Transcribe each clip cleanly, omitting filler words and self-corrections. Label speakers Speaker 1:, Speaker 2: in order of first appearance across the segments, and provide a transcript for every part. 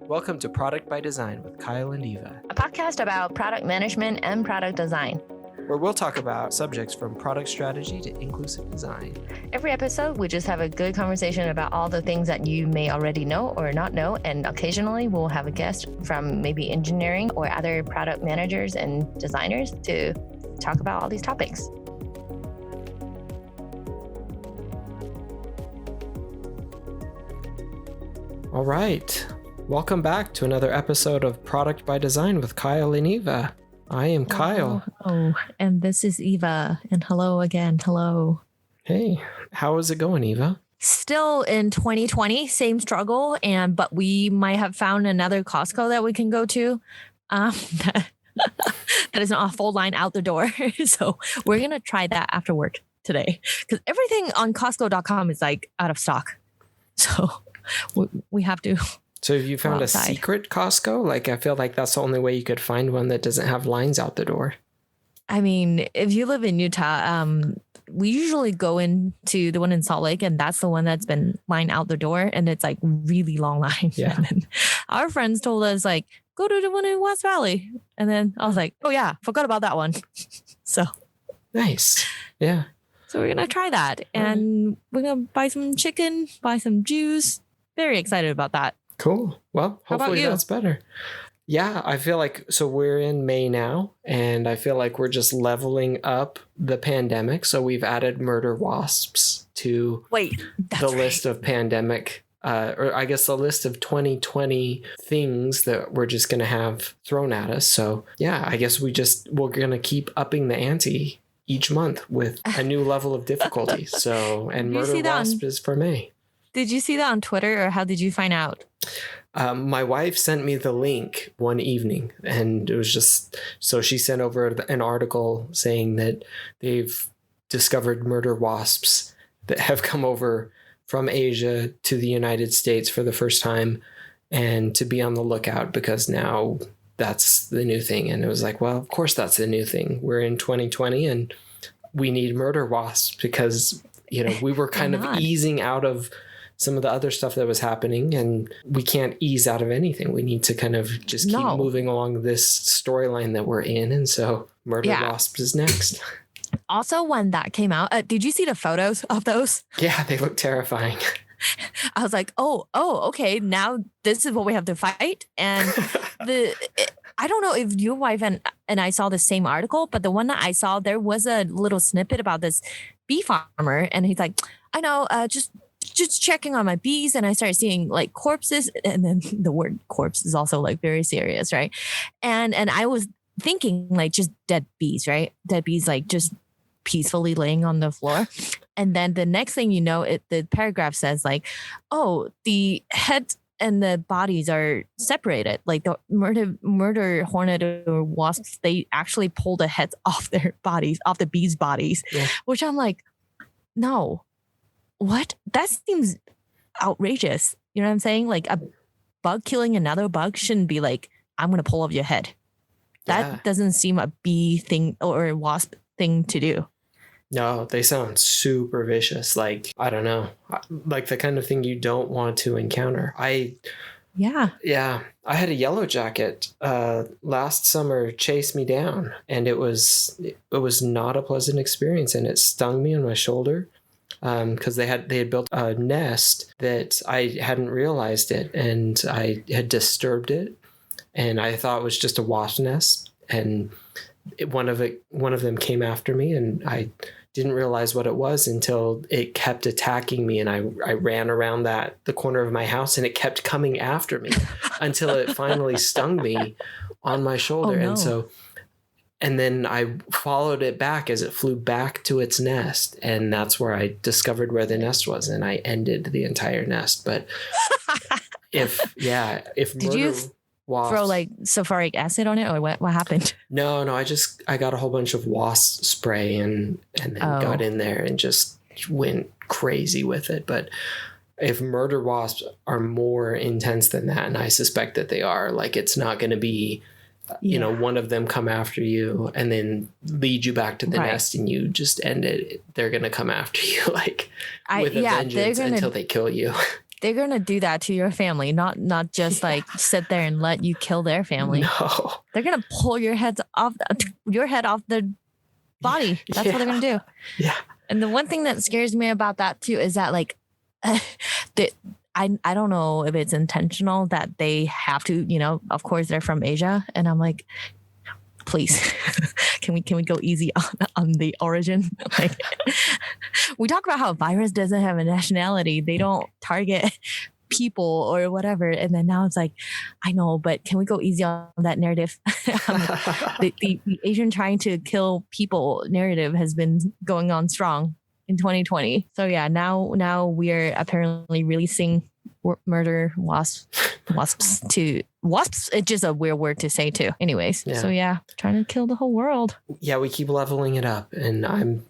Speaker 1: Welcome to Product by Design with Kyle and Eva,
Speaker 2: a podcast about product management and product design,
Speaker 1: where we'll talk about subjects from product strategy to inclusive design.
Speaker 2: Every episode, we just have a good conversation about all the things that you may already know or not know, and occasionally we'll have a guest from maybe engineering or other product managers and designers to talk about all these topics.
Speaker 1: All right. Welcome back to another episode of Product by Design with Kyle and Eva. I am Kyle.
Speaker 2: Oh, and this is Eva. And hello again. Hello.
Speaker 1: Hey, how is it going, Eva?
Speaker 2: Still in 2020, same struggle, but we might have found another Costco that we can go to. That is not a full line out the door. So we're going to try that after work today because everything on Costco.com is like out of stock. So we have to.
Speaker 1: So have you found a secret Costco? Like, I feel like that's the only way you could find one that doesn't have lines out the door.
Speaker 2: I mean, if you live in Utah, we usually go into the one in Salt Lake, and that's the one that's been lined out the door, and it's like really long lines.
Speaker 1: Yeah.
Speaker 2: And then our friends told us like, go to the one in West Valley. And then I was like, oh yeah, forgot about that one. So
Speaker 1: nice. Yeah.
Speaker 2: So we're going to try that. And we're going to buy some chicken, buy some juice. Very excited about that.
Speaker 1: Cool. Well, hopefully that's better. Yeah, I feel like, so we're in May now, and I feel like we're just leveling up the pandemic. So we've added murder wasps to the list of pandemic, or I guess the list of 2020 things that we're just going to have thrown at us. So yeah, I guess we're going to keep upping the ante each month with a new level of difficulty. So, and murder wasp is for May.
Speaker 2: Did you see that on Twitter, or how did you find out?
Speaker 1: My wife sent me the link one evening, and it was just, so she sent over an article saying that they've discovered murder wasps that have come over from Asia to the United States for the first time, and to be on the lookout because now that's the new thing. And it was like, well, of course that's the new thing. We're in 2020 and we need murder wasps because, you know, we were kind of easing out of some of the other stuff that was happening, and we can't ease out of anything. We need to kind of just keep moving along this storyline that we're in. And so murder wasp is next.
Speaker 2: Also, when that came out, did you see the photos of those?
Speaker 1: Yeah, they look terrifying.
Speaker 2: I was like, oh, okay. Now this is what we have to fight. And I don't know if your wife and I saw the same article, but the one that I saw, there was a little snippet about this bee farmer. And he's like, I know, just checking on my bees, and I started seeing like corpses, and then the word corpse is also like very serious, right? And I was thinking like just dead bees, right? Dead bees like just peacefully laying on the floor. And then the next thing you know, the paragraph says like, oh, the head and the bodies are separated. Like the murder hornet or wasps, they actually pull the heads off their bodies, off the bees' bodies, which I'm like, no. What? That seems outrageous. You know what I'm saying? Like a bug killing another bug shouldn't be like, I'm going to pull off your head. That doesn't seem a bee thing or a wasp thing to do.
Speaker 1: No, they sound super vicious. Like, I don't know, like the kind of thing you don't want to encounter. Yeah, I had a yellow jacket last summer chase me down, and it was not a pleasant experience, and it stung me on my shoulder. Because they had built a nest that I hadn't realized it, and I had disturbed it, and I thought it was just a wasp nest, and one of them came after me, and I didn't realize what it was until it kept attacking me, and I ran around the corner of my house, and it kept coming after me until it finally stung me on my shoulder.
Speaker 2: Oh, no.
Speaker 1: And then I followed it back as it flew back to its nest. And that's where I discovered where the nest was. And I ended the entire nest. But if
Speaker 2: did you throw like sulfuric acid on it, or what happened?
Speaker 1: No, I got a whole bunch of wasp spray and then got in there and just went crazy with it. But if murder wasps are more intense than that, and I suspect that they are, like, it's not going to be, you know, one of them come after you and then lead you back to the nest and you just end it. They're going to come after you like with a vengeance until they kill you.
Speaker 2: they're gonna do that to your family, not just like sit there and let you kill their family.
Speaker 1: No.
Speaker 2: They're gonna pull your head off the body. That's what they're gonna do.
Speaker 1: Yeah.
Speaker 2: And the one thing that scares me about that too is that like I don't know if it's intentional that they have to, of course they're from Asia, and I'm like, please, can we go easy on the origin? Like, we talk about how a virus doesn't have a nationality. They don't target people or whatever. And then now it's like, I know, but can we go easy on that narrative? Like, the Asian trying to kill people narrative has been going on strong in 2020. So yeah, now we're apparently releasing murder wasps to wasps. It's just a weird word to say too. Anyways, So yeah, trying to kill the whole world.
Speaker 1: Yeah, we keep leveling it up, and I'm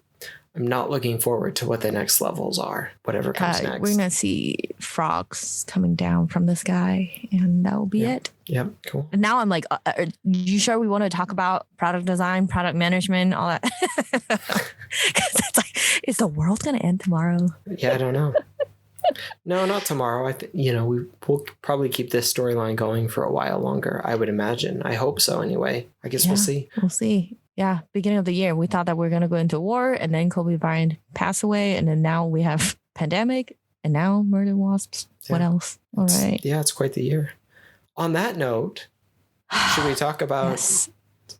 Speaker 1: not looking forward to what the next levels are, whatever comes next.
Speaker 2: We're going to see frogs coming down from the sky, and that will be it.
Speaker 1: Yep, cool.
Speaker 2: And now I'm like, are you sure we want to talk about product design, product management, all that? Because it's like, is the world going to end tomorrow?
Speaker 1: Yeah, I don't know. No, not tomorrow. I think, we'll probably keep this storyline going for a while longer, I would imagine. I hope so anyway. I guess we'll see.
Speaker 2: We'll see. Yeah, beginning of the year, we thought that we were going to go into war, and then Kobe Bryant passed away, and then now we have pandemic, and now murder wasps. Yeah. What else? All right.
Speaker 1: Yeah, it's quite the year. On that note, should we talk about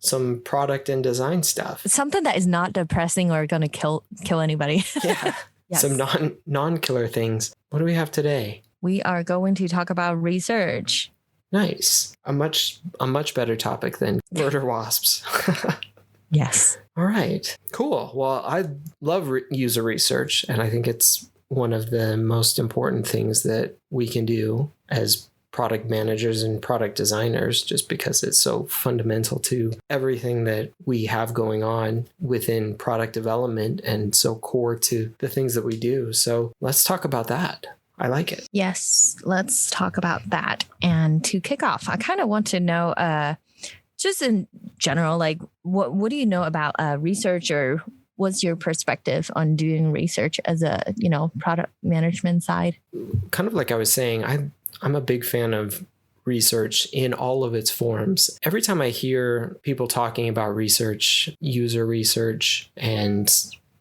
Speaker 1: some product and design stuff?
Speaker 2: Something that is not depressing or going to kill anybody.
Speaker 1: Yeah. Yes. Some non-killer things. What do we have today?
Speaker 2: We are going to talk about research.
Speaker 1: Nice. A much better topic than murder wasps.
Speaker 2: Yes.
Speaker 1: All right. Cool. Well, I love user research, and I think it's one of the most important things that we can do as product managers and product designers, just because it's so fundamental to everything that we have going on within product development and so core to the things that we do. So let's talk about that. I like it.
Speaker 2: Yes, let's talk about that. And to kick off, I kind of want to know, just in general, like what do you know about research, or what's your perspective on doing research as a, product management side?
Speaker 1: Kind of like I was saying, I'm a big fan of research in all of its forms. Every time I hear people talking about research, user research, and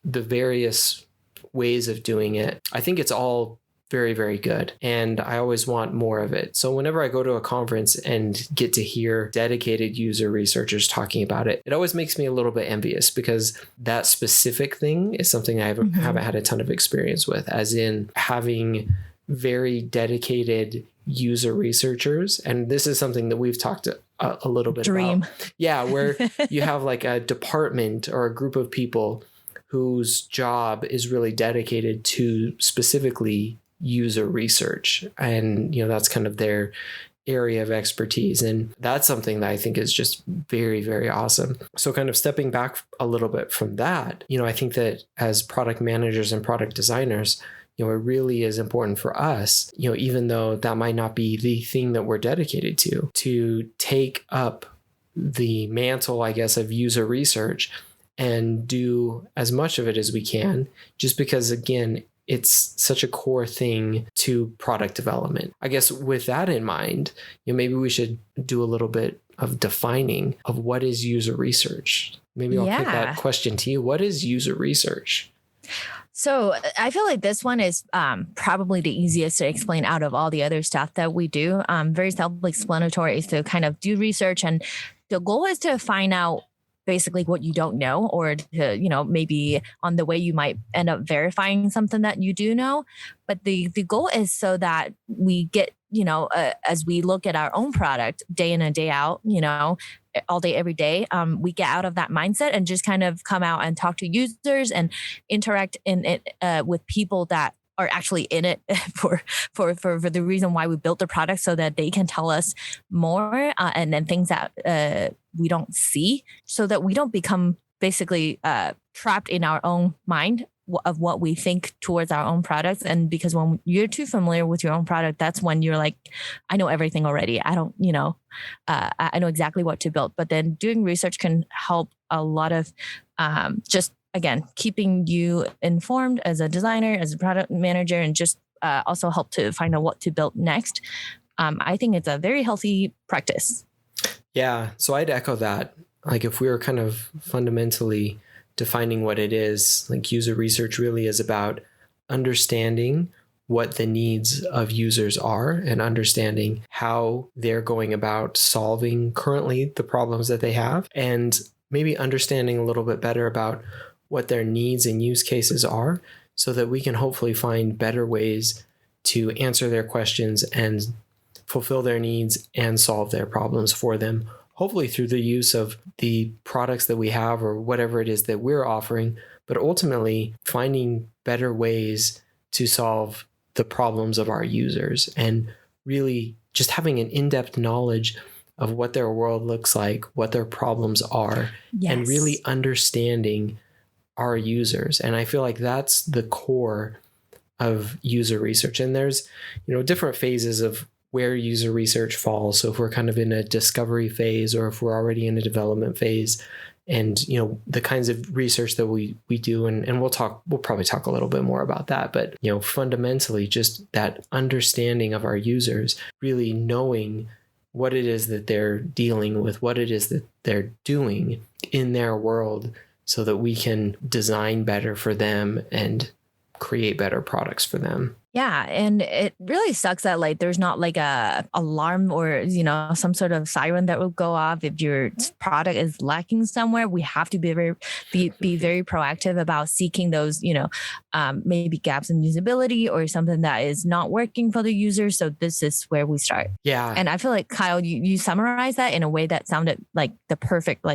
Speaker 1: the various ways of doing it, I think it's all very, very good. And I always want more of it. So whenever I go to a conference and get to hear dedicated user researchers talking about it, it always makes me a little bit envious, because that specific thing is something I haven't had a ton of experience with, as in having very dedicated user researchers. And this is something that we've talked a little bit about. Yeah, where you have like a department or a group of people whose job is really dedicated to specifically user research. And, that's kind of their area of expertise. And that's something that I think is just very, very awesome. So kind of stepping back a little bit from that, I think that as product managers and product designers, it really is important for us, even though that might not be the thing that we're dedicated to take up the mantle, I guess, of user research and do as much of it as we can, just because, again, it's such a core thing to product development. I guess with that in mind, maybe we should do a little bit of defining of what is user research. Maybe I'll kick that question to you. What is user research?
Speaker 2: So I feel like this one is probably the easiest to explain out of all the other stuff that we do. Very self-explanatory. So kind of do research, and the goal is to find out basically what you don't know, or to, maybe on the way you might end up verifying something that you do know. But the goal is so that we get, as we look at our own product day in and day out, all day, every day, we get out of that mindset and just kind of come out and talk to users and interact in it with people that are actually in it for the reason why we built the product, so that they can tell us more and then things that we don't see, so that we don't become basically trapped in our own mind of what we think towards our own products. And because when you're too familiar with your own product, that's when you're like, I know everything already. I don't, I know exactly what to build. But then doing research can help a lot of just, again, keeping you informed as a designer, as a product manager, and just also help to find out what to build next. I think it's a very healthy practice.
Speaker 1: Yeah. So I'd echo that. Like if we were kind of fundamentally defining what it is, like user research really is about understanding what the needs of users are and understanding how they're going about solving currently the problems that they have, and maybe understanding a little bit better about what their needs and use cases are so that we can hopefully find better ways to answer their questions and fulfill their needs and solve their problems for them, hopefully through the use of the products that we have or whatever it is that we're offering, but ultimately finding better ways to solve the problems of our users and really just having an in-depth knowledge of what their world looks like, what their problems are, and really understanding our users. And I feel like that's the core of user research. And there's, different phases of where user research falls. So if we're kind of in a discovery phase or if we're already in a development phase, and the kinds of research that we do, and we'll probably talk a little bit more about that, but fundamentally just that understanding of our users, really knowing what it is that they're dealing with, what it is that they're doing in their world, so that we can design better for them and create better products for them.
Speaker 2: Yeah, and it really sucks that like there's not like a alarm or some sort of siren that will go off if your product is lacking somewhere. We have to be very proactive about seeking those maybe gaps in usability or something that is not working for the user. So this is where we start.
Speaker 1: Yeah,
Speaker 2: and I feel like Kyle, you summarized that in a way that sounded like the perfect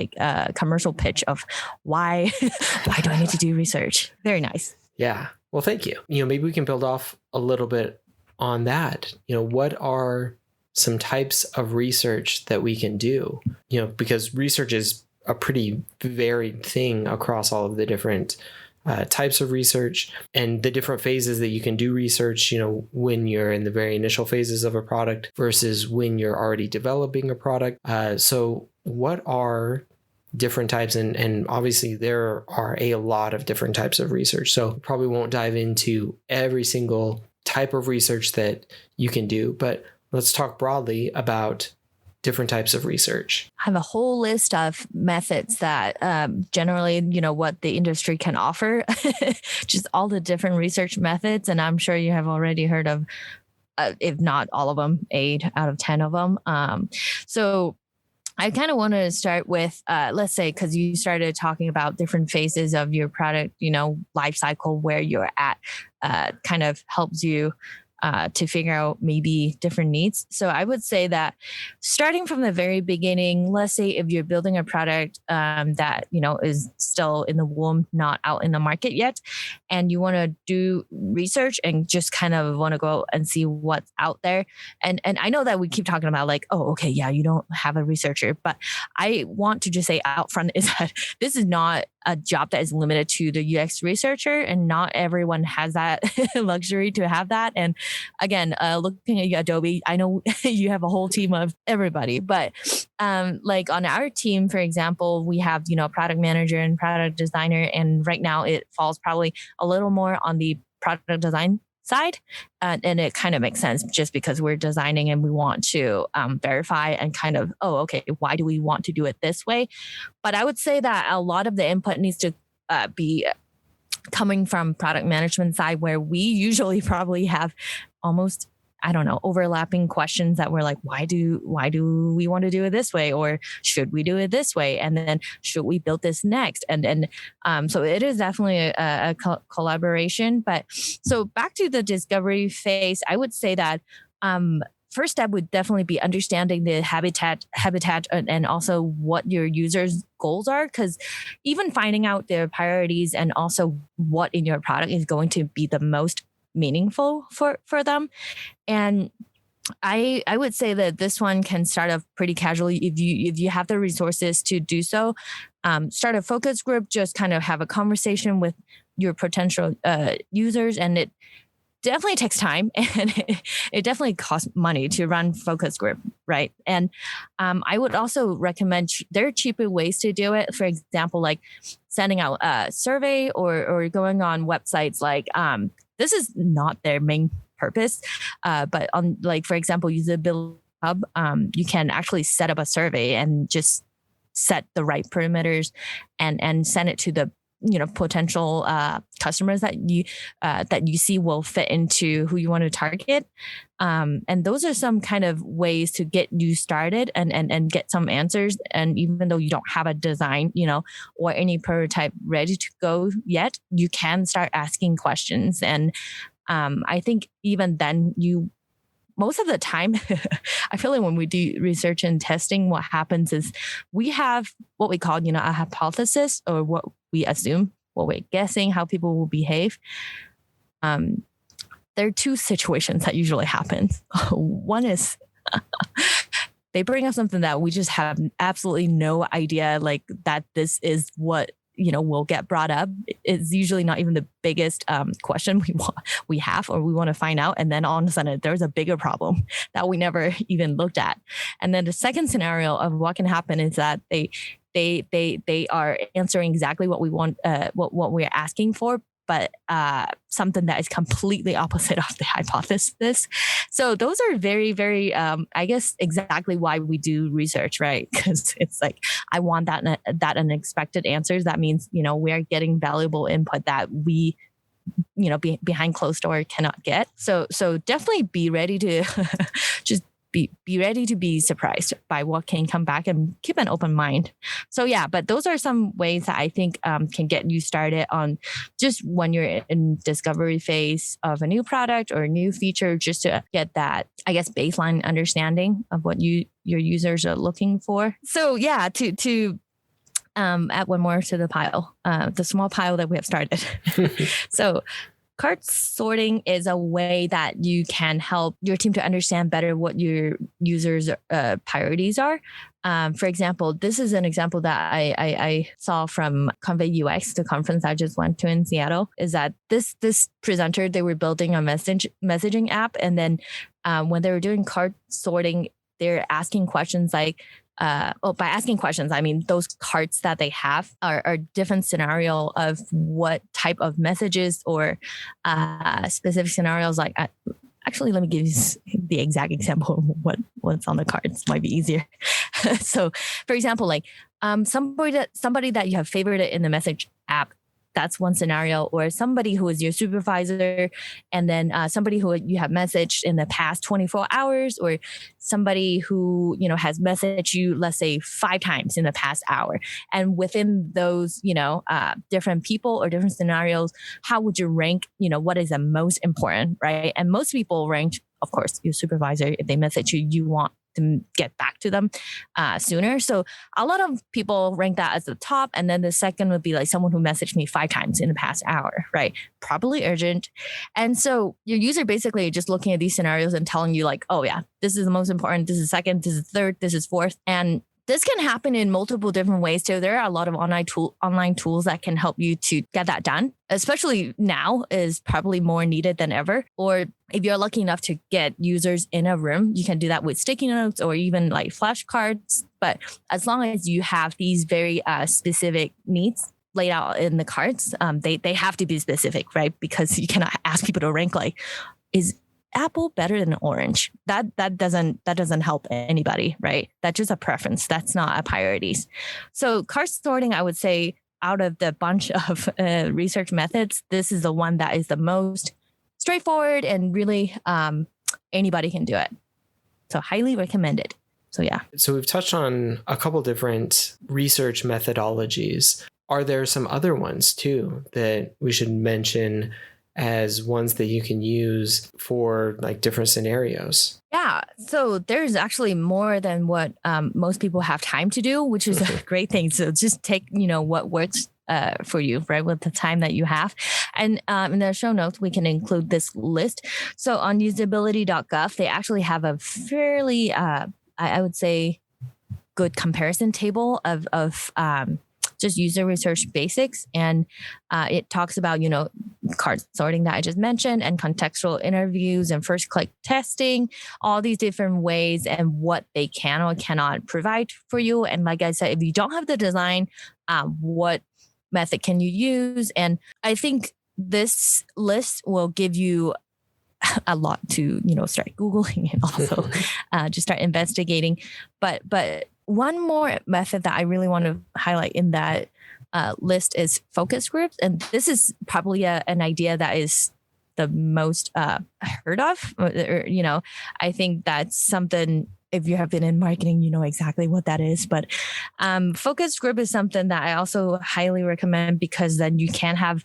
Speaker 2: commercial pitch of why do I need to do research. Very nice.
Speaker 1: Yeah. Well, thank you. Maybe we can build off a little bit on that. What are some types of research that we can do? Because research is a pretty varied thing across all of the different types of research and the different phases that you can do research, when you're in the very initial phases of a product versus when you're already developing a product. So what are different types, and obviously there are a lot of different types of research, so probably won't dive into every single type of research that you can do, but let's talk broadly about different types of research.
Speaker 2: I have a whole list of methods that generally, what the industry can offer, just all the different research methods, and I'm sure you have already heard of if not all of them, 8 out of 10 of them. So I kind of want to start with, let's say, because you started talking about different phases of your product, life cycle, where you're at, kind of helps you to figure out maybe different needs. So I would say that starting from the very beginning, let's say if you're building a product that, is still in the womb, not out in the market yet, and you want to do research and just kind of want to go and see what's out there. And I know that we keep talking about like, oh, okay, yeah, you don't have a researcher, but I want to just say out front is that this is not a job that is limited to the UX researcher, and not everyone has that luxury to have that. And again, looking at Adobe, I know you have a whole team of everybody, but like on our team, for example, we have, product manager and product designer. And right now it falls probably a little more on the product design side. And it kind of makes sense just because we're designing and we want to verify and kind of, oh, okay, why do we want to do it this way? But I would say that a lot of the input needs to be coming from product management side, where we usually probably have almost, overlapping questions that we're like, why do we want to do it this way? Or should we do it this way? And then should we build this next? And so it is definitely a collaboration. But so back to the discovery phase, I would say that first step would definitely be understanding the habitat and also what your users' goals are, because even finding out their priorities and also what in your product is going to be the most meaningful for them. And I would say that this one can start off pretty casually if you have the resources to do so. Start a focus group, just kind of have a conversation with your potential users, and it definitely takes time, and it definitely costs money to run focus group, right? And I would also recommend there are cheaper ways to do it. For example, like sending out a survey or going on websites like this is not their main purpose. But on, like, for example, Usability Hub, you can actually set up a survey and just set the right parameters and send it to the potential customers that you see will fit into who you want to target. And those are some kind of ways to get you started and get some answers. And even though you don't have a design, or any prototype ready to go yet, you can start asking questions. And I think even then most of the time, I feel like when we do research and testing, what happens is we have what we call, a hypothesis, or what we assume, what we're guessing how people will behave. There are two situations that usually happen. One is they bring up something that we just have absolutely no idea, like that this is what will get brought up. It's usually not even the biggest question we have or we want to find out, and then all of a sudden there's a bigger problem that we never even looked at. And then the second scenario of what can happen is that they are answering exactly what we want, what we're asking for, but something that is completely opposite of the hypothesis. So those are very, very, I guess, exactly why we do research, right? Because it's like, I want that unexpected answers. That means, we are getting valuable input that we, behind closed door cannot get. So definitely be ready to just be ready to be surprised by what can come back, and keep an open mind. So yeah, but those are some ways that I think can get you started on just when you're in discovery phase of a new product or a new feature, just to get that, I guess, baseline understanding of what your users are looking for. So yeah, to add one more to the pile, the small pile that we have started. So cart sorting is a way that you can help your team to understand better what your users' priorities are. For example, this is an example that I saw from Convey UX, the conference I just went to in Seattle, is that this presenter, they were building a messaging app. And then when they were doing cart sorting, they're asking questions like, by asking questions, I mean, those carts that they have are different scenario of what type of messages or specific scenarios. Like, actually, let me give you the exact example of what's on the cards. Might be easier. So, for example, like somebody that you have favorited in the message app. That's one scenario. Or somebody who is your supervisor, and then somebody who you have messaged in the past 24 hours, or somebody who, has messaged you, let's say 5 times in the past hour. And within those, different people or different scenarios, how would you rank, what is the most important, right? And most people rank, of course, your supervisor. If they message you, you want to get back to them sooner. So a lot of people rank that as the top. And then the second would be like someone who messaged me 5 times in the past hour, right? Probably urgent. And so your user basically just looking at these scenarios and telling you like, oh yeah, this is the most important. This is second. This is third. This is fourth. And this can happen in multiple different ways too. There are a lot of online tools that can help you to get that done, especially now is probably more needed than ever. Or if you're lucky enough to get users in a room, you can do that with sticky notes or even like flashcards. But as long as you have these very specific needs laid out in the cards, they have to be specific, right? Because you cannot ask people to rank like, is apple better than orange? That doesn't help anybody, right? That's just a preference. That's not a priorities. So cart sorting, I would say, out of the bunch of research methods, this is the one that is the most straightforward and really anybody can do it. So highly recommended. So yeah.
Speaker 1: So we've touched on a couple different research methodologies. Are there some other ones too that we should mention as ones that you can use for like different scenarios?
Speaker 2: Yeah. So there's actually more than what most people have time to do, which is a great thing. So just take, what works for you, right, with the time that you have. And in the show notes, we can include this list. So on usability.gov, they actually have a fairly, I would say, good comparison table of just user research basics. And it talks about, cart sorting that I just mentioned, and contextual interviews and first click testing, all these different ways and what they can or cannot provide for you. And like I said, if you don't have the design, what method can you use? And I think this list will give you a lot to, start Googling and also just start investigating. But one more method that I really want to highlight in that list is focus groups. And this is probably an idea that is the most heard of. I think that's something, if you have been in marketing, you know exactly what that is. But focus group is something that I also highly recommend, because then you can have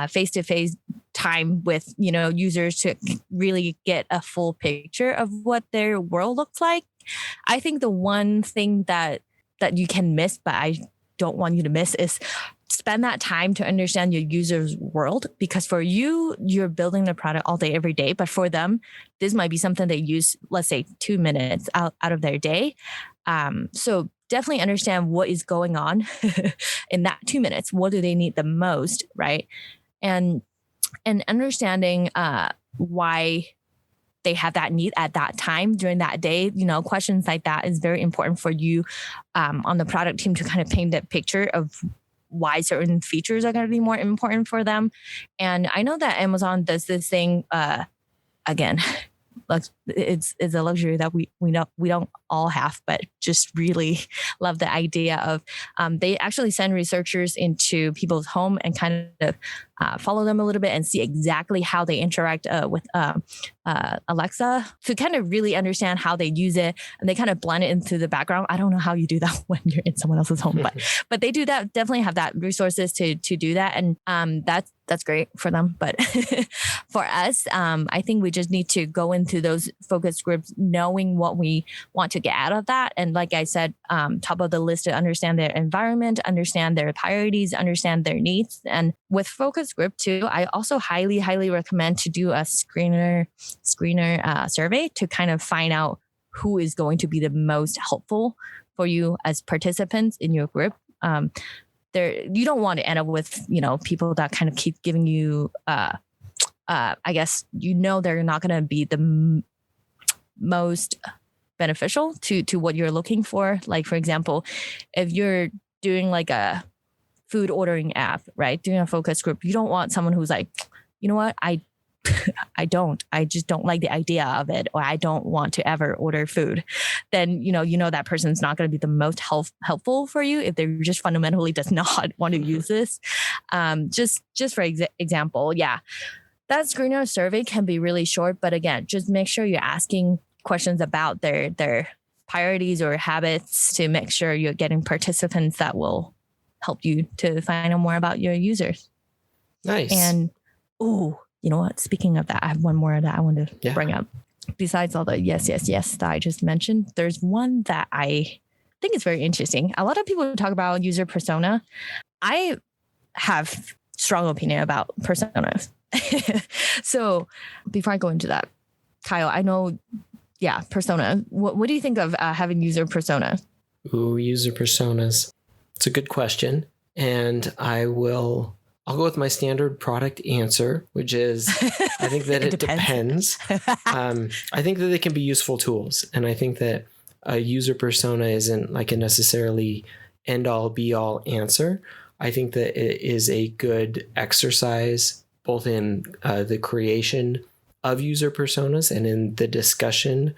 Speaker 2: face-to-face time with, users to really get a full picture of what their world looks like. I think the one thing that you can miss, but I don't want you to miss, is spend that time to understand your user's world, because for you, you're building the product all day, every day. But for them, this might be something they use, let's say 2 minutes out of their day. So definitely understand what is going on in that 2 minutes. What do they need the most, right? And understanding why they have that need at that time during that day. Questions like that is very important for you on the product team to kind of paint that picture of why certain features are going to be more important for them. And I know that Amazon does this thing, again, it's a luxury that we don't all have, but just really love the idea of they actually send researchers into people's home and kind of follow them a little bit and see exactly how they interact with Alexa, to kind of really understand how they use it, and they kind of blend it into the background. I don't know how you do that when you're in someone else's home, but they do that. Definitely have that resources to do that, and that's great for them. But for us, I think we just need to go into those focus groups knowing what we want to get out of that. And like I said, top of the list, to understand their environment, understand their priorities, understand their needs. And with focus group too, I also highly, highly recommend to do a screener survey to kind of find out who is going to be the most helpful for you as participants in your group. You don't want to end up with, people that kind of keep giving you, I guess, they're not going to be the most beneficial to what you're looking for. Like, for example, if you're doing like a food ordering app, right? Doing a focus group, you don't want someone who's like, you know what, I just don't like the idea of it, or I don't want to ever order food. Then, that person's not going to be the most helpful for you if they just fundamentally does not want to use this. Just for example, yeah, that screener survey can be really short, but again, just make sure you're asking questions about their priorities or habits to make sure you're getting participants that will help you to find out more about your users.
Speaker 1: Nice.
Speaker 2: And, you know what? Speaking of that, I have one more that I want to bring up. Besides all the yes that I just mentioned, there's one that I think is very interesting. A lot of people talk about user persona. I have strong opinion about personas. So before I go into that, Kyle, I know, persona. What do you think of having user persona?
Speaker 1: Ooh, user personas. It's a good question. And I'll go with my standard product answer, which is, I think that it depends. I think that they can be useful tools. And I think that a user persona isn't like a necessarily end all be all answer. I think that it is a good exercise, both in the creation of user personas and in the discussion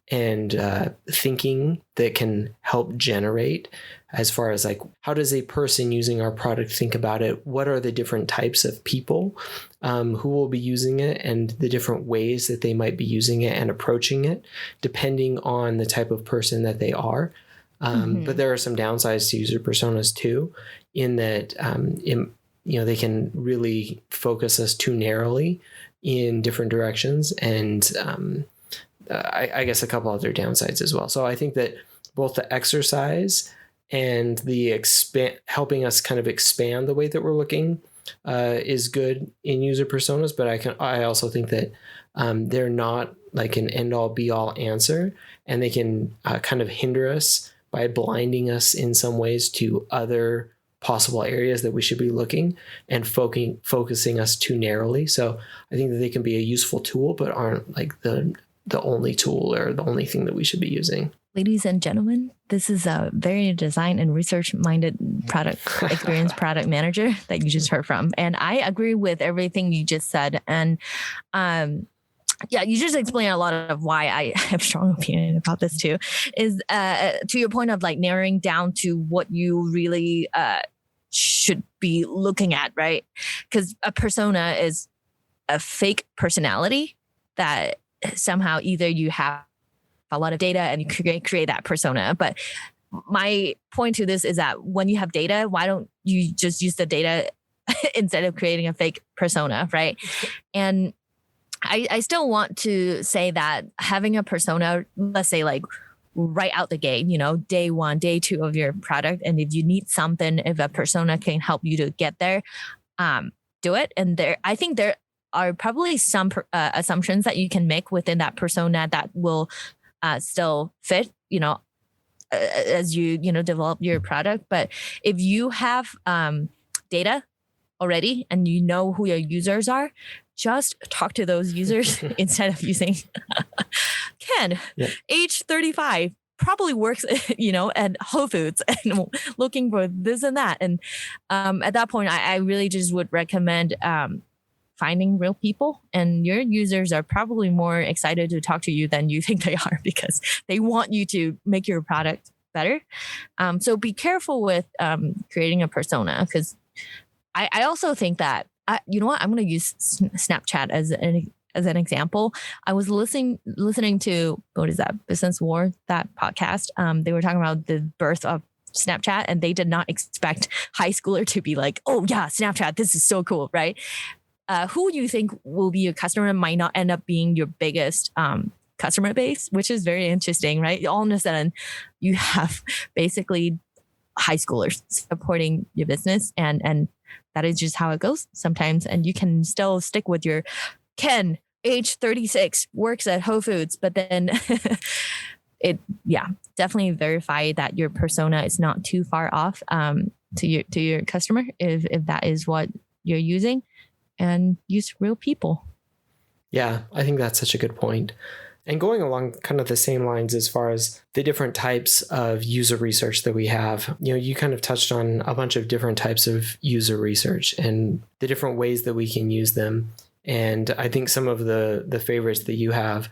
Speaker 1: and thinking that can help generate, as far as like, how does a person using our product think about it? What are the different types of people who will be using it, and the different ways that they might be using it and approaching it, depending on the type of person that they are. But there are some downsides to user personas too, in that they can really focus us too narrowly in different directions, and I guess a couple other downsides as well. So I think that both the exercise and the helping us kind of expand the way that we're looking is good in user personas. But I also think that they're not like an end all be all answer, and they can kind of hinder us by blinding us in some ways to other possible areas that we should be looking, and focusing us too narrowly. So I think that they can be a useful tool, but aren't like the only tool or the only thing that we should be using.
Speaker 2: Ladies and gentlemen, this is a very design and research-minded product manager that you just heard from. And I agree with everything you just said. And yeah, you just explain a lot of why I have strong opinion about this too. Is to your point of like narrowing down to what you really should be looking at, right? Because a persona is a fake personality that somehow either you have a lot of data and you create that persona. But my point to this is that when you have data, why don't you just use the data instead of creating a fake persona, right? And I still want to say that having a persona, let's say like right out the gate, day one, day two of your product. And if you need something, if a persona can help you to get there, do it. And I think there are probably some assumptions that you can make within that persona that will still fit, as you develop your product. But if you have data already and you know who your users are, just talk to those users instead of using Ken, age 35, probably works, at Whole Foods and looking for this and that. And at that point, I really just would recommend finding real people, and your users are probably more excited to talk to you than you think they are because they want you to make your product better. So be careful with creating a persona, because I also think that, you know what, I'm going to use Snapchat as an example. I was listening to, what is that, Business War, that podcast. They were talking about the birth of Snapchat, and they did not expect high schooler to be like, oh yeah, Snapchat, this is so cool, right? Who you think will be your customer might not end up being your biggest customer base, which is very interesting, right? All of a sudden, you have basically high schoolers supporting your business, and that is just how it goes sometimes. And you can still stick with your Ken, age 36, works at Whole Foods, but then definitely verify that your persona is not too far off to your customer if that is what you're using, and use real people.
Speaker 1: Yeah, I think that's such a good point. And going along kind of the same lines as far as the different types of user research that we have, you kind of touched on a bunch of different types of user research and the different ways that we can use them. And I think some of the favorites that you have,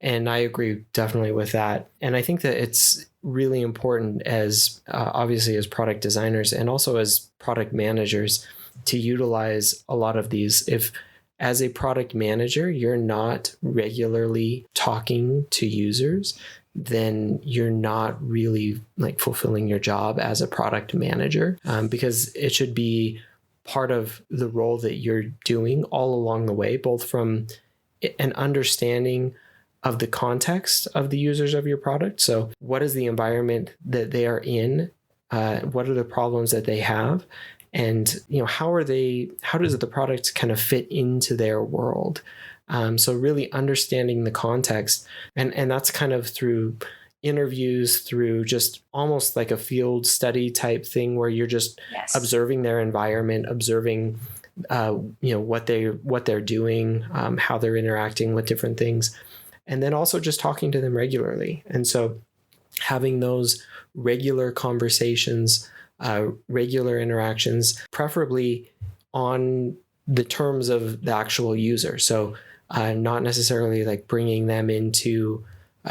Speaker 1: and I agree definitely with that. And I think that it's really important as obviously as product designers and also as product managers to utilize a lot of these. If as a product manager, you're not regularly talking to users, then you're not really like fulfilling your job as a product manager, because it should be part of the role that you're doing all along the way, both from an understanding of the context of the users of your product. So what is the environment that they are in? What are the problems that they have? And how does the product kind of fit into their world? So really understanding the context, and that's kind of through interviews, through just almost like a field study type thing where you're just observing their environment, observing what they're doing, how they're interacting with different things, and then also just talking to them regularly. And so having those regular conversations, regular interactions, preferably on the terms of the actual user. So not necessarily like bringing them into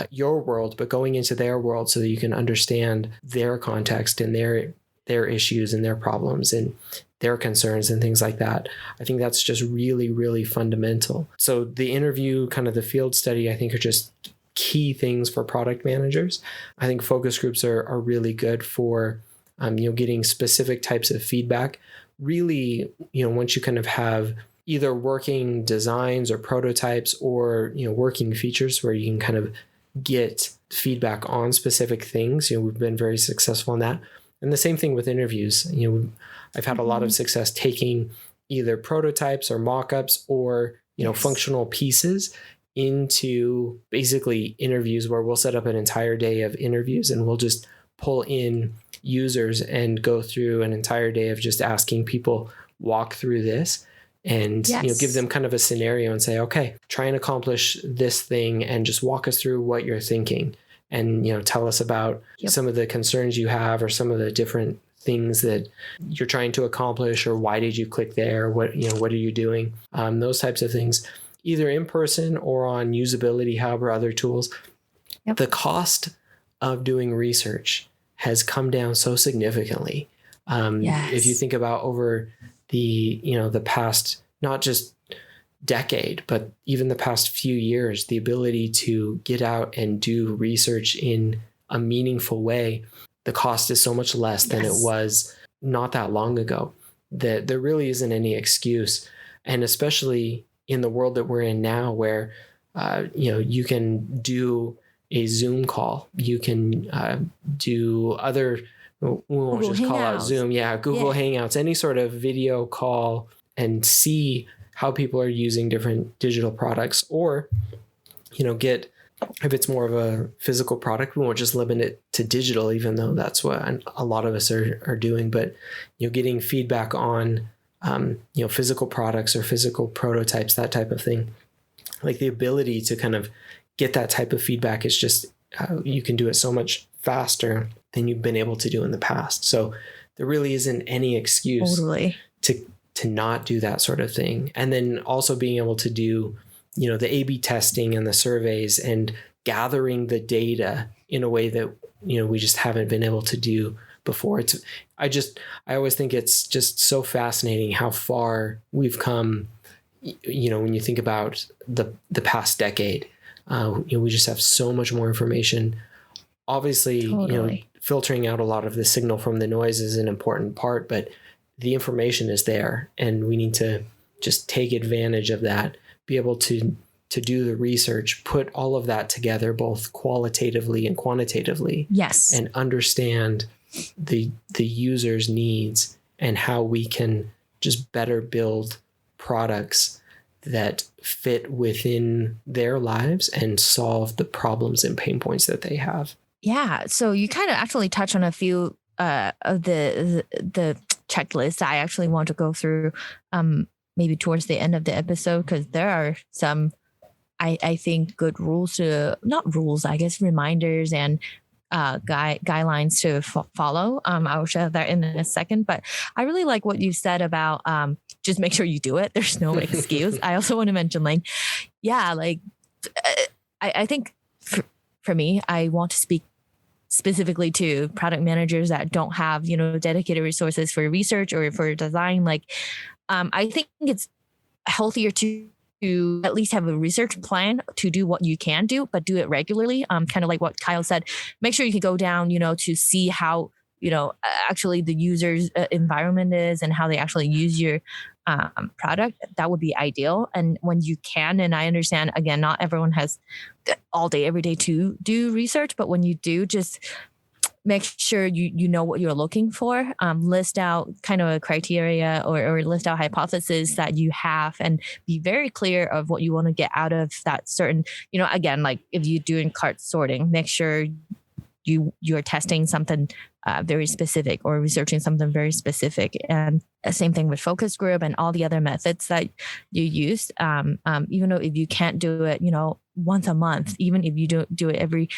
Speaker 1: your world, but going into their world so that you can understand their context and their issues and their problems and their concerns and things like that. I think that's just really, really fundamental. So the interview, kind of the field study, I think are just key things for product managers. I think focus groups are really good for getting specific types of feedback. Really, once you kind of have either working designs or prototypes or, working features where you can kind of get feedback on specific things, we've been very successful in that. And the same thing with interviews. I've had a lot of success taking either prototypes or mock-ups or, functional pieces into basically interviews where we'll set up an entire day of interviews and we'll just pull in users and go through an entire day of just asking people walk through this and give them kind of a scenario and say, okay, try and accomplish this thing and just walk us through what you're thinking and tell us about some of the concerns you have or some of the different things that you're trying to accomplish, or why did you click there, what are you doing, those types of things. either in person or on Usability Hub or other tools, the cost of doing research has come down so significantly. If you think about over the past, not just decade, but even the past few years, the ability to get out and do research in a meaningful way, the cost is so much less than it was not that long ago, that there really isn't any excuse. And especially in the world that we're in now, where you can do a Zoom call, you can do other, we won't just call out Zoom, Google Hangouts, any sort of video call, and see how people are using different digital products, or get, if it's more of a physical product, we won't just limit it to digital, even though that's what a lot of us are doing, but getting feedback on physical products or physical prototypes, that type of thing. Like the ability to kind of get that type of feedback is just, you can do it so much faster than you've been able to do in the past. So there really isn't any excuse to not do that sort of thing. And then also being able to do, the A/B testing and the surveys and gathering the data in a way that, we just haven't been able to do before. I always think it's just so fascinating how far we've come, when you think about the past decade. We just have so much more information. Obviously, filtering out a lot of the signal from the noise is an important part, but the information is there, and we need to just take advantage of that, be able to do the research, put all of that together, both qualitatively and quantitatively.
Speaker 2: Yes.
Speaker 1: And understand the user's needs and how we can just better build products that fit within their lives and solve the problems and pain points that they have.
Speaker 2: Yeah. So you kind of actually touch on a few of the checklist I actually want to go through maybe towards the end of the episode, because there are some, I think, good rules not rules, I guess, reminders and guidelines to follow. I will share that in a second, but I really like what you said about just make sure you do it. There's no excuse. I also want to mention I think for me, I want to speak specifically to product managers that don't have, dedicated resources for research or for design. I think it's healthier to at least have a research plan to do what you can do, but do it regularly. Kind of like what Kyle said, make sure you can go down, to see how, actually the user's environment is and how they actually use your product. That would be ideal. And when you can, and I understand, again, not everyone has all day, every day to do research, but when you do, just make sure you know what you're looking for, list out kind of a criteria or list out hypotheses that you have, and be very clear of what you want to get out of that certain, again, like if you're doing cart sorting, make sure you're testing something very specific or researching something very specific. And same thing with focus group and all the other methods that you use. Even though if you can't do it, once a month, even if you don't do it every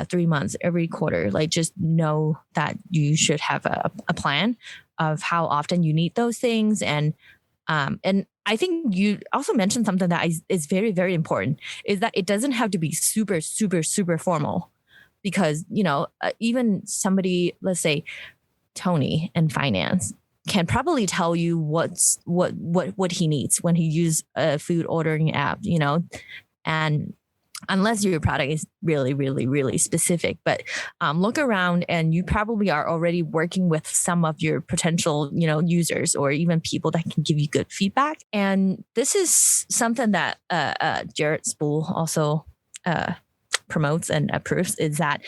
Speaker 2: 3 months, every quarter, just know that you should have a plan of how often you need those things. And I think you also mentioned something that is very, very important, is that it doesn't have to be super, super, super formal. Because, even somebody, let's say Tony in finance, can probably tell you what he needs when he uses a food ordering app, and unless your product is really, really, really specific. But look around, and you probably are already working with some of your potential, users, or even people that can give you good feedback. And this is something that Jared Spool also promotes and approves, is that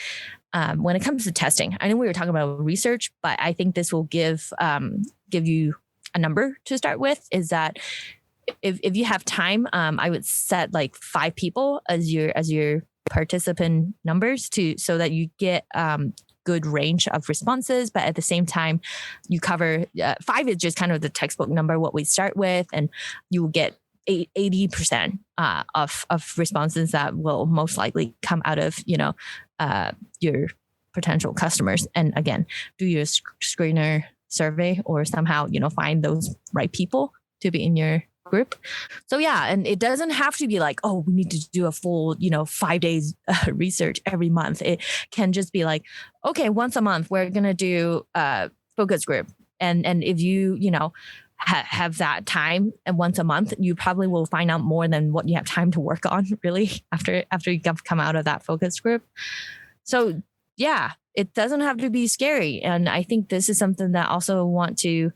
Speaker 2: when it comes to testing, I know we were talking about research, but I think this will give you a number to start with, is that if you have time, I would set 5 people as your participant numbers so that you get good range of responses, but at the same time you cover 5 is just kind of the textbook number, what we start with, and you will get 80% of responses that will most likely come out of your potential customers. And again, do your screener survey or somehow find those right people to be in your group. So yeah, and it doesn't have to be like, oh, we need to do a full, 5 days research every month. It can just be like, okay, once a month we're gonna do a focus group, and if you have that time, and once a month, you probably will find out more than what you have time to work on really after you come out of that focus group. So yeah, it doesn't have to be scary, and I think this is something that I also want to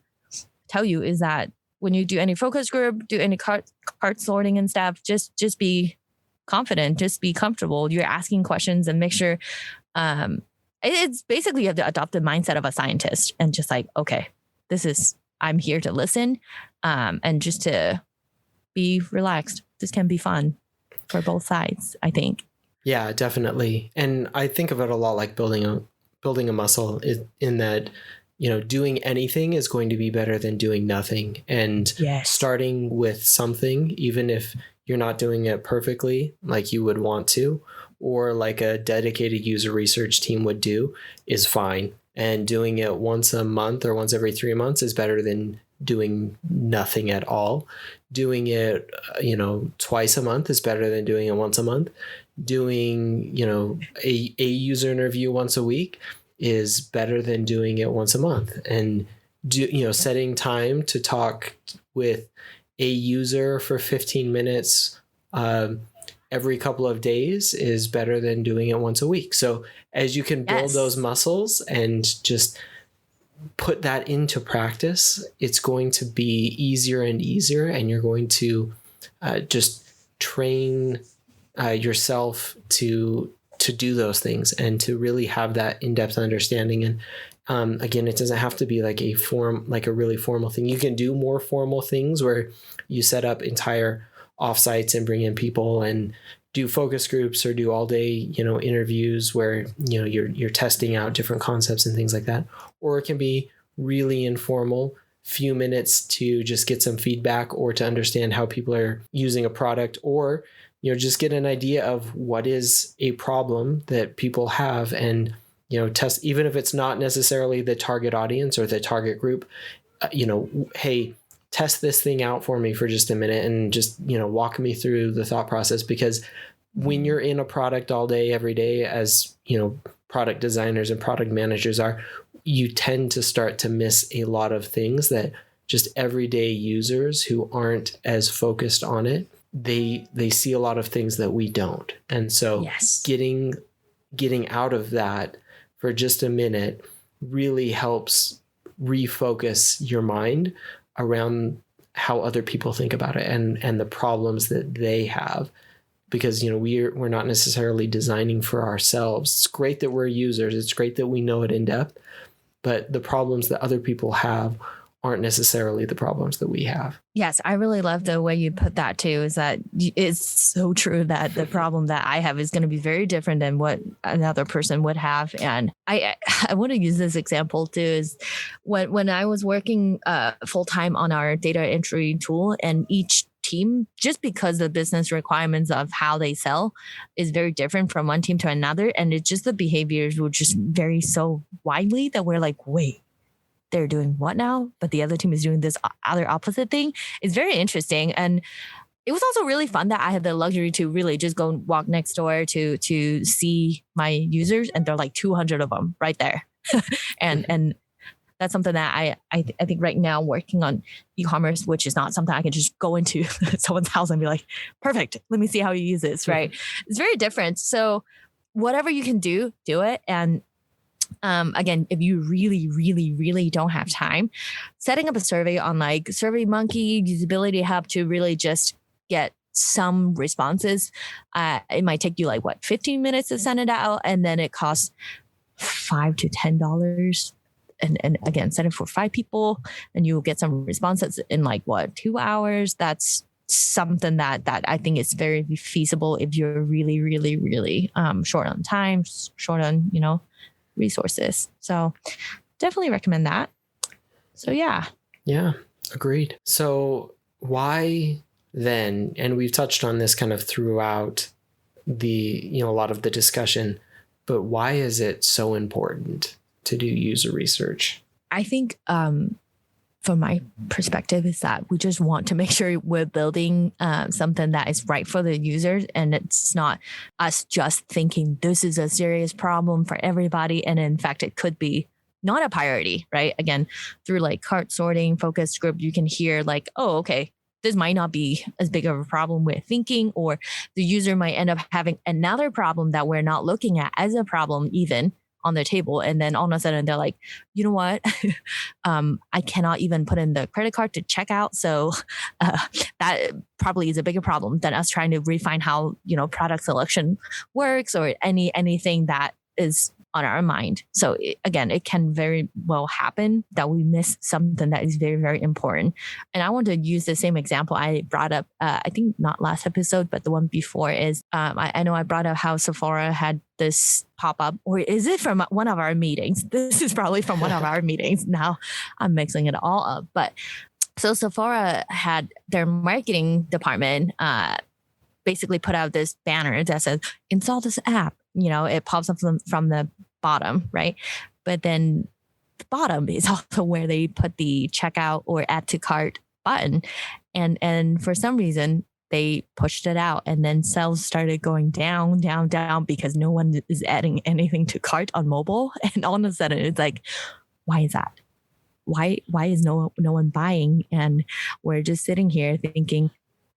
Speaker 2: tell you is that when you do any focus group, do any cart sorting and stuff, just be confident, just be comfortable. You're asking questions and make sure. It's basically you have to adopt the mindset of a scientist and just like, okay, I'm here to listen, and just to be relaxed. This can be fun for both sides, I think.
Speaker 1: Yeah, definitely. And I think of it a lot like building a muscle in that, doing anything is going to be better than doing nothing. And starting with something, even if you're not doing it perfectly like you would want to, or like a dedicated user research team would do, is fine. And doing it once a month or once every 3 months is better than doing nothing at all. Doing it, twice a month is better than doing it once a month. Doing, a user interview once a week is better than doing it once a month. And setting time to talk with a user for 15 minutes every couple of days is better than doing it once a week. So as you can build those muscles and just put that into practice, it's going to be easier and easier, and you're going to just train yourself to do those things and to really have that in-depth understanding. And again, it doesn't have to be like a really formal thing. You can do more formal things where you set up entire offsites and bring in people and do focus groups or do all day, interviews where, you're testing out different concepts and things like that. Or it can be really informal, few minutes to just get some feedback or to understand how people are using a product, or just get an idea of what is a problem that people have and, test, even if it's not necessarily the target audience or the target group, hey, test this thing out for me for just a minute and just, walk me through the thought process. Because when you're in a product all day, every day, as, product designers and product managers are, you tend to start to miss a lot of things that just everyday users who aren't as focused on it, they see a lot of things that we don't. And so getting out of that for just a minute really helps refocus your mind around how other people think about it and the problems that they have. Because, we're not necessarily designing for ourselves. It's great that we're users. It's great that we know it in depth, but the problems that other people have aren't necessarily the problems that we have.
Speaker 2: Yes, I really love the way you put that too, is that it's so true that the problem that I have is going to be very different than what another person would have. And I want to use this example too, is when I was working full time on our data entry tool, and each team, just because the business requirements of how they sell is very different from one team to another. And it's just the behaviors were just vary so widely that we're like, wait, they're doing what now? But the other team is doing this other opposite thing. It's very interesting. And it was also really fun that I had the luxury to really just go and walk next door to see my users. And there are like 200 of them right there. and that's something that I think right now working on e-commerce, which is not something I can just go into someone's house and be like, perfect, let me see how you use this, right? It's very different. So whatever you can do it. And again, if you really, really, really don't have time, setting up a survey on like SurveyMonkey, Usability Hub to really just get some responses. It might take you like 15 minutes to send it out, and then it costs $5 to $10. And again, set it for 5 people, and you'll get some responses in 2 hours. That's something that I think is very feasible if you're really, really, really short on time, short on resources. So definitely recommend that. So yeah,
Speaker 1: agreed. So why then, and we've touched on this kind of throughout the a lot of the discussion, but why is it so important to do user research?
Speaker 2: I think from my perspective is that we just want to make sure we're building something that is right for the users, and it's not us just thinking this is a serious problem for everybody. And in fact, it could be not a priority, right? Again, through like cart sorting, focus group, you can hear like, oh, okay, this might not be as big of a problem we're thinking, or the user might end up having another problem that we're not looking at as a problem even on the table. And then all of a sudden they're like, you know what? I cannot even put in the credit card to check out. So that probably is a bigger problem than us trying to refine how, product selection works or anything that is on our mind. So again, it can very well happen that we miss something that is very, very important. And I want to use the same example I brought up, I think not last episode, but the one before is, I know I brought up how Sephora had this pop up, or is it from one of our meetings? This is probably from one of our meetings. Now I'm mixing it all up. But so Sephora had their marketing department, basically put out this banner that says, install this app. It pops up from the bottom, right? But then the bottom is also where they put the checkout or add to cart button. And for some reason, they pushed it out, and then sales started going down because no one is adding anything to cart on mobile. And all of a sudden it's like, why is that? Why is no one buying? And we're just sitting here thinking,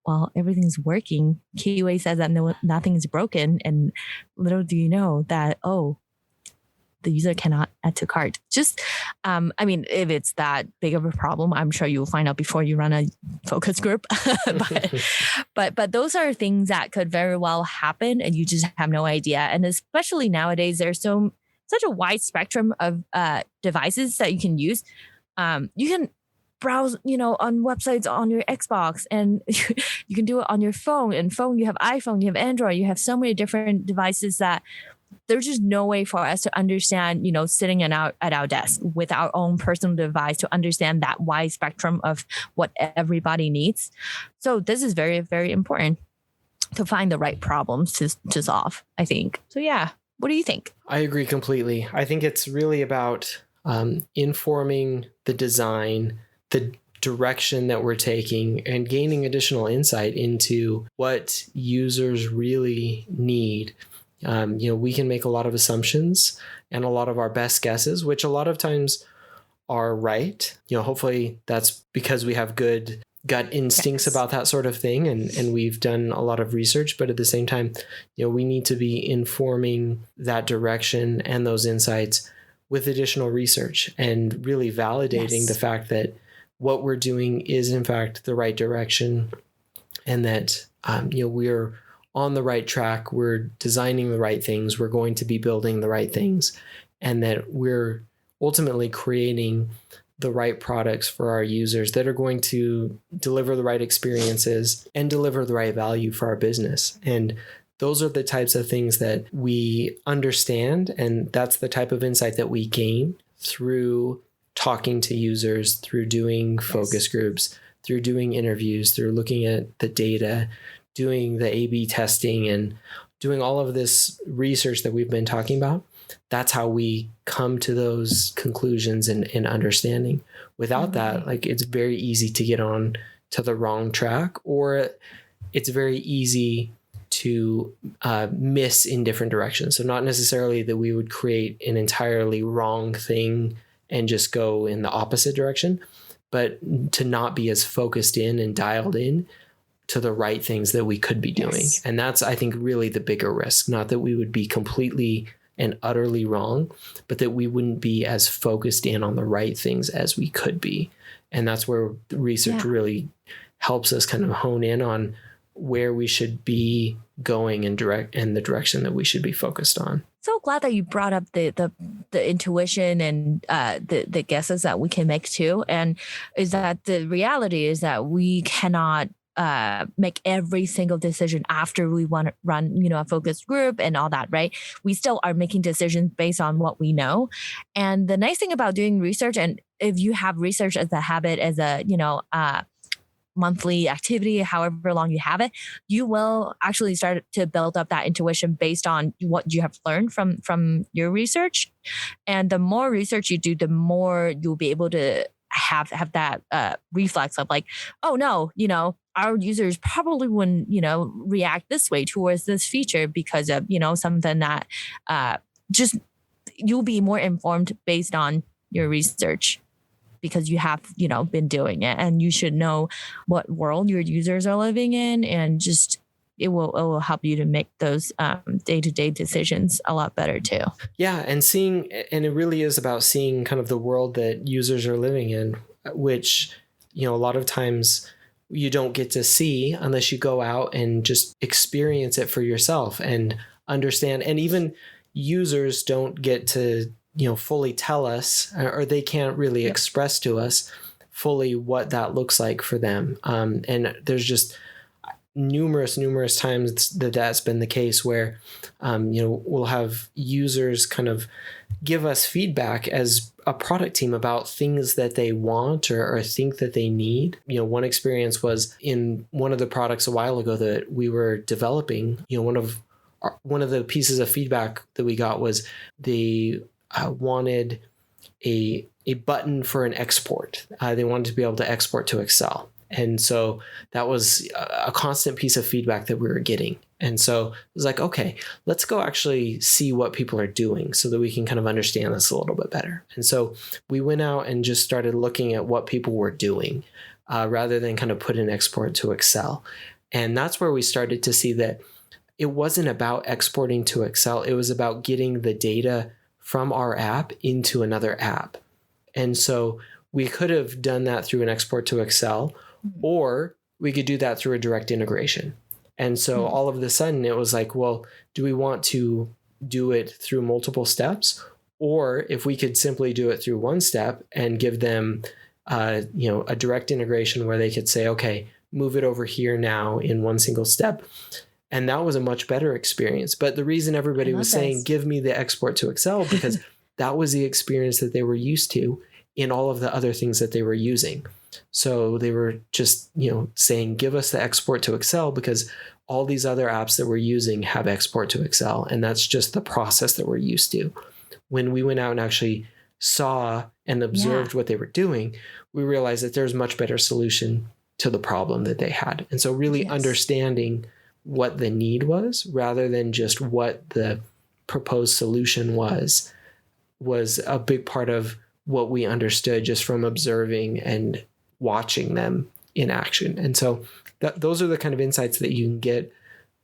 Speaker 2: well, everything's working. QA says that nothing's broken. And little do you know that, the user cannot add to cart. Just, if it's that big of a problem, I'm sure you'll find out before you run a focus group. but those are things that could very well happen, and you just have no idea. And especially nowadays, there's such a wide spectrum of devices that you can use. You can browse, on websites on your Xbox, and you can do it on your phone. And phone, you have iPhone, you have Android, you have so many different devices that there's just no way for us to understand, sitting at our desk with our own personal device to understand that wide spectrum of what everybody needs. So this is very, very important to find the right problems to solve, I think. So yeah, what do you think?
Speaker 1: I agree completely. I think it's really about informing the design, the direction that we're taking, and gaining additional insight into what users really need. We can make a lot of assumptions and a lot of our best guesses, which a lot of times are right. Hopefully that's because we have good gut instincts about that sort of thing, and we've done a lot of research. But at the same time, we need to be informing that direction and those insights with additional research, and really validating the fact that what we're doing is in fact the right direction, and that we're on the right track, we're designing the right things, we're going to be building the right things, and that we're ultimately creating the right products for our users that are going to deliver the right experiences and deliver the right value for our business. And those are the types of things that we understand, and that's the type of insight that we gain through talking to users, through doing focus groups, through doing interviews, through looking at the data, doing the A/B testing, and doing all of this research that we've been talking about. That's how we come to those conclusions and understanding. Without that, it's very easy to get on to the wrong track, or it's very easy to miss in different directions. So not necessarily that we would create an entirely wrong thing and just go in the opposite direction, but to not be as focused in and dialed in to the right things that we could be doing. And that's, I think, really the bigger risk. Not that we would be completely and utterly wrong, but that we wouldn't be as focused in on the right things as we could be. And that's where the research really helps us kind of hone in on where we should be going and the direction that we should be focused on.
Speaker 2: So glad that you brought up the intuition and the guesses that we can make too. And is that the reality is that we cannot make every single decision after we want to run, a focus group and all that, right? We still are making decisions based on what we know. And the nice thing about doing research, and if you have research as a habit, as a, monthly activity, however long you have it, you will actually start to build up that intuition based on what you have learned from your research. And the more research you do, the more you'll be able to have that reflex of like, oh no, our users probably wouldn't, react this way towards this feature because of, something that just you'll be more informed based on your research because you have, been doing it, and you should know what world your users are living in, and just it will help you to make those day-to-day decisions a lot better too.
Speaker 1: Yeah, and it really is about seeing kind of the world that users are living in, which, a lot of times you don't get to see unless you go out and just experience it for yourself and understand. And even users don't get to, fully tell us, or they can't really express to us fully what that looks like for them. And there's just numerous times that's been the case where, we'll have users kind of give us feedback as a product team about things that they want or think that they need. One experience was in one of the products a while ago that we were developing. One of the pieces of feedback that we got was they wanted a button for an export. They wanted to be able to export to Excel. And so that was a constant piece of feedback that we were getting. And so it was like, okay, let's go actually see what people are doing so that we can kind of understand this a little bit better. And so we went out and just started looking at what people were doing rather than kind of put an export to Excel. And that's where we started to see that it wasn't about exporting to Excel. It was about getting the data from our app into another app. And so we could have done that through an export to Excel, or we could do that through a direct integration. And so all of a sudden it was like, well, do we want to do it through multiple steps? Or if we could simply do it through one step and give them, a direct integration where they could say, okay, move it over here now in one single step. And that was a much better experience. But the reason everybody was saying, give me the export to Excel, because that was the experience that they were used to in all of the other things that they were using. So they were just, saying, give us the export to Excel because all these other apps that we're using have export to Excel. And that's just the process that we're used to. When we went out and actually saw and observed what they were doing, we realized that there's a much better solution to the problem that they had. And so really understanding what the need was rather than just what the proposed solution was a big part of what we understood just from observing and watching them in action. And so those are the kind of insights that you can get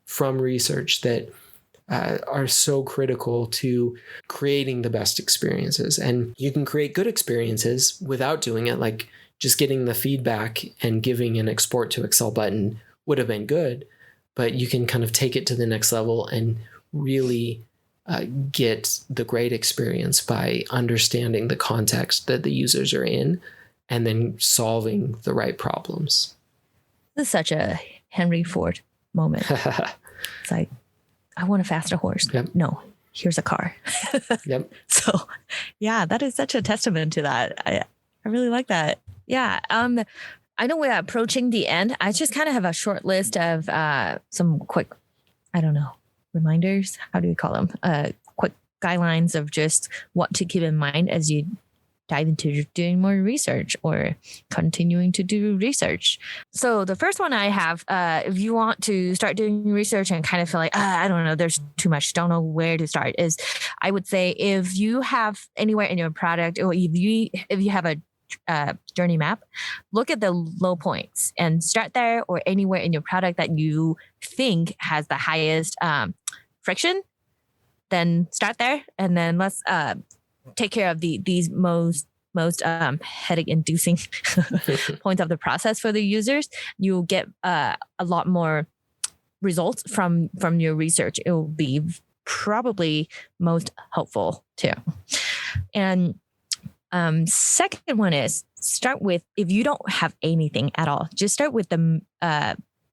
Speaker 1: from research that are so critical to creating the best experiences. And you can create good experiences without doing it, like just getting the feedback and giving an export to Excel button would have been good, but you can kind of take it to the next level and really get the great experience by understanding the context that the users are in and then solving the right problems.
Speaker 2: This is such a Henry Ford moment. It's like, I want a faster horse.
Speaker 1: Yep.
Speaker 2: No, here's a car.
Speaker 1: Yep.
Speaker 2: So yeah, that is such a testament to that. I really like that. Yeah. I know we're approaching the end. I just kind of have a short list of some quick, reminders. How do we call them? Quick guidelines of just what to keep in mind as you dive into doing more research or continuing to do research. So the first one I have, if you want to start doing research and kind of feel like, I don't know, there's too much, don't know where to start, is I would say if you have anywhere in your product, or if you have a journey map, look at the low points and start there, or anywhere in your product that you think has the highest friction, then start there. And then let's take care of these most headache inducing points of the process for the users. You'll get a lot more results from your research. It will be probably most helpful too. And second one is start with, if you don't have anything at all, just start with the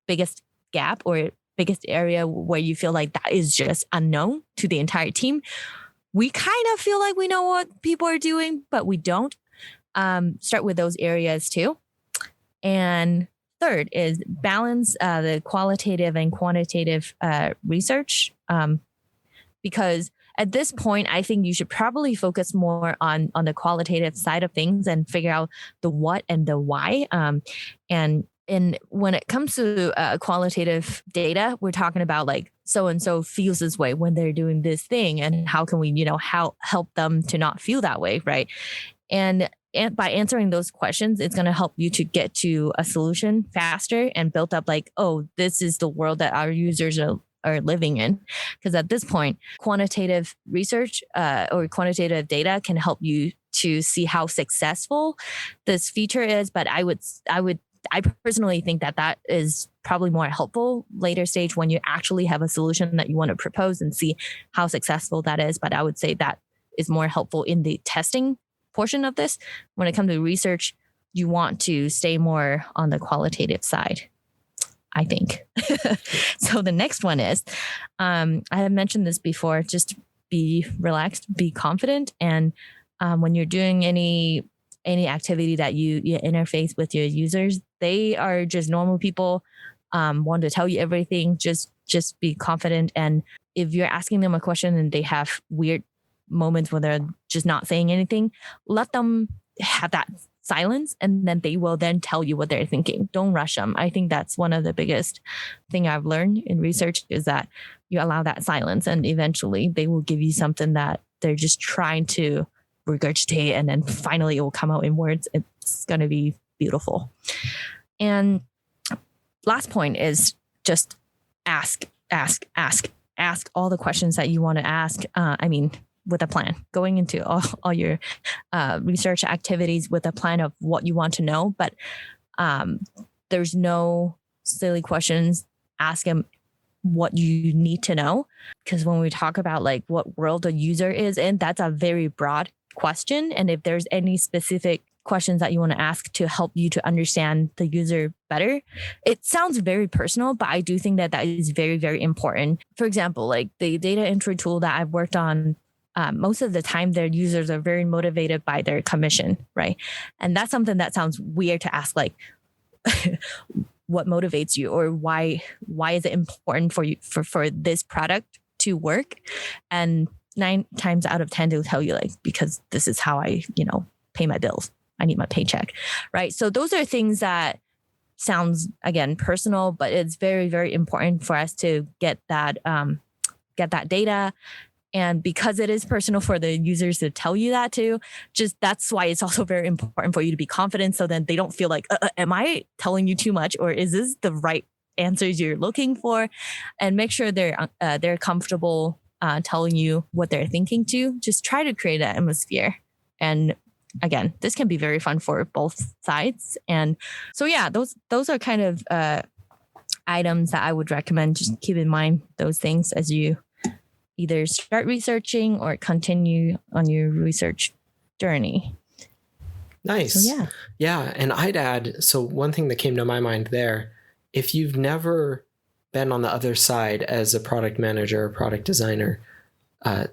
Speaker 2: biggest gap or biggest area where you feel like that is just unknown to the entire team. We kind of feel like we know what people are doing, but we don't. Start with those areas too. And third is balance the qualitative and quantitative research, because at this point, I think you should probably focus more on the qualitative side of things and figure out the what and the why. And when it comes to qualitative data, we're talking about like so and so feels this way when they're doing this thing, and how can we, help them to not feel that way, right? And by answering those questions, it's going to help you to get to a solution faster and build up like, oh, this is the world that our users are living in. Because at this point, quantitative research or quantitative data can help you to see how successful this feature is. But I personally think that is probably more helpful later stage when you actually have a solution that you want to propose and see how successful that is. But I would say that is more helpful in the testing portion of this. When it comes to research, you want to stay more on the qualitative side, I think. So the next one is, I have mentioned this before, just be relaxed, be confident. And when you're doing any activity that you interface with your users, they are just normal people, want to tell you everything. Just be confident. And if you're asking them a question and they have weird moments where they're just not saying anything, let them have that silence, and then they will then tell you what they're thinking. Don't rush them. I think that's one of the biggest thing I've learned in research, is that you allow that silence, and eventually they will give you something that they're just trying to regurgitate, and then finally it will come out in words. It's going to be beautiful. And last point is just ask all the questions that you want to ask. With a plan, going into all your research activities with a plan of what you want to know. But there's no silly questions. Ask them what you need to know. Because when we talk about like what world a user is in, that's a very broad question. And if there's any specific questions that you want to ask to help you to understand the user better, it sounds very personal, but I do think that is very, very important. For example, like the data entry tool that I've worked on, most of the time their users are very motivated by their commission, right? And that's something that sounds weird to ask, like what motivates you, or why is it important for you for this product to work? And 9 times out of 10 they'll tell you like, because this is how I pay my bills. I need my paycheck, right? So those are things that sounds, again, personal, but it's very, very important for us to get that data. And because it is personal for the users to tell you that too, just that's why it's also very important for you to be confident, so then they don't feel like, am I telling you too much, or is this the right answers you're looking for? And make sure they're comfortable telling you what they're thinking too. Just try to create an atmosphere. And again, this can be very fun for both sides. And so yeah, those are kind of items that I would recommend. Just keep in mind those things as you either start researching or continue on your research journey.
Speaker 1: Nice. So, yeah. And I'd add, so one thing that came to my mind there, if you've never been on the other side as a product manager or product designer,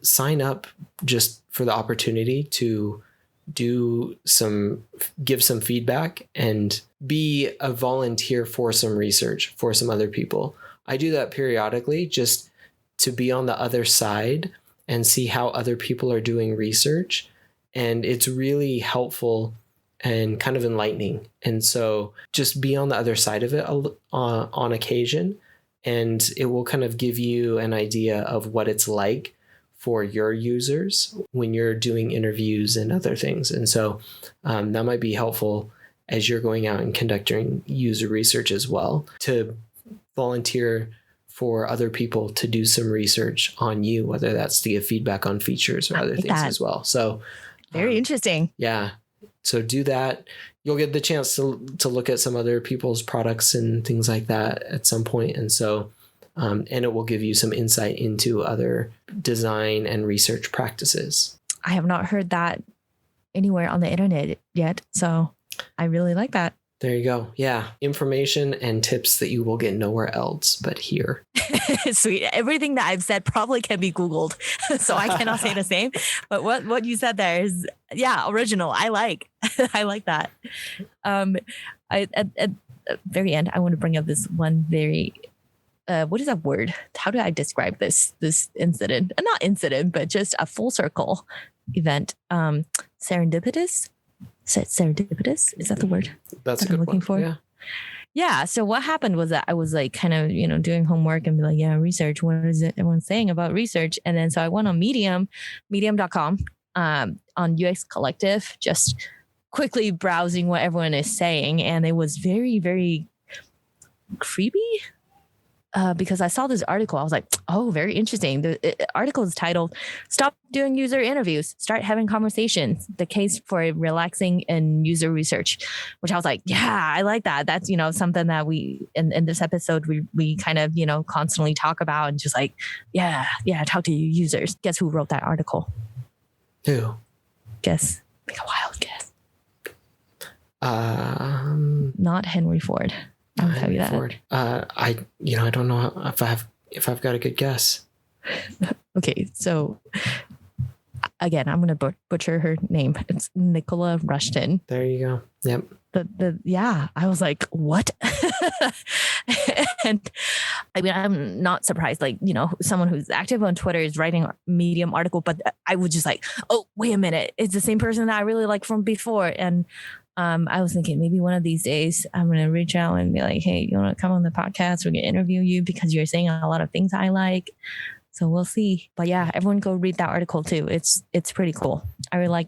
Speaker 1: sign up just for the opportunity to give some feedback and be a volunteer for some research for some other people. I do that periodically, just to be on the other side and see how other people are doing research. And it's really helpful and kind of enlightening. And so just be on the other side of it on occasion, and it will kind of give you an idea of what it's like for your users when you're doing interviews and other things. And so that might be helpful as you're going out and conducting user research as well, to volunteer for other people to do some research on you, whether that's to give feedback on features or other things as well. So
Speaker 2: very interesting.
Speaker 1: Yeah. So do that. You'll get the chance to look at some other people's products and things like that at some point. And so, and it will give you some insight into other design and research practices.
Speaker 2: I have not heard that anywhere on the internet yet. So I really like that.
Speaker 1: There you go. Yeah. Information and tips that you will get nowhere else but here.
Speaker 2: Sweet. Everything that I've said probably can be Googled, so I cannot say the same. But what you said there is, original. I like that. At the very end, I want to bring up this one very what is that word? How do I describe this incident? Not incident, but just a full circle event. Serendipitous. Serendipitous? Is that the word?
Speaker 1: That's a good looking for? Yeah.
Speaker 2: Yeah. So what happened was that I was like kind of, doing homework and be like, yeah, research. What is it everyone's saying about research? And then so I went on medium.com, on UX Collective, just quickly browsing what everyone is saying. And it was very, very creepy. Because I saw this article, I was like, oh, very interesting. The article is titled, "Stop Doing User Interviews, Start Having Conversations, the Case for Relaxing in User Research," which I was like, yeah, I like that. That's, something that we, in this episode, we kind of, constantly talk about, and just like, yeah, talk to your users. Guess who wrote that article?
Speaker 1: Who?
Speaker 2: Guess. Make a wild guess. Not Henry Ford. I'll tell you that. Ford.
Speaker 1: I don't know if I've got a good guess.
Speaker 2: Okay, so again, I'm gonna butcher her name. It's Nicola Rushton.
Speaker 1: There you go. Yep.
Speaker 2: I was like, what? And I mean, I'm not surprised. Like, someone who's active on Twitter is writing a Medium article, but I was just like, oh, wait a minute, it's the same person that I really like from before, and. I was thinking maybe one of these days I'm going to reach out and be like, hey, you want to come on the podcast? We're going to interview you because you're saying a lot of things I like. So we'll see. But yeah, everyone go read that article too. It's pretty cool. I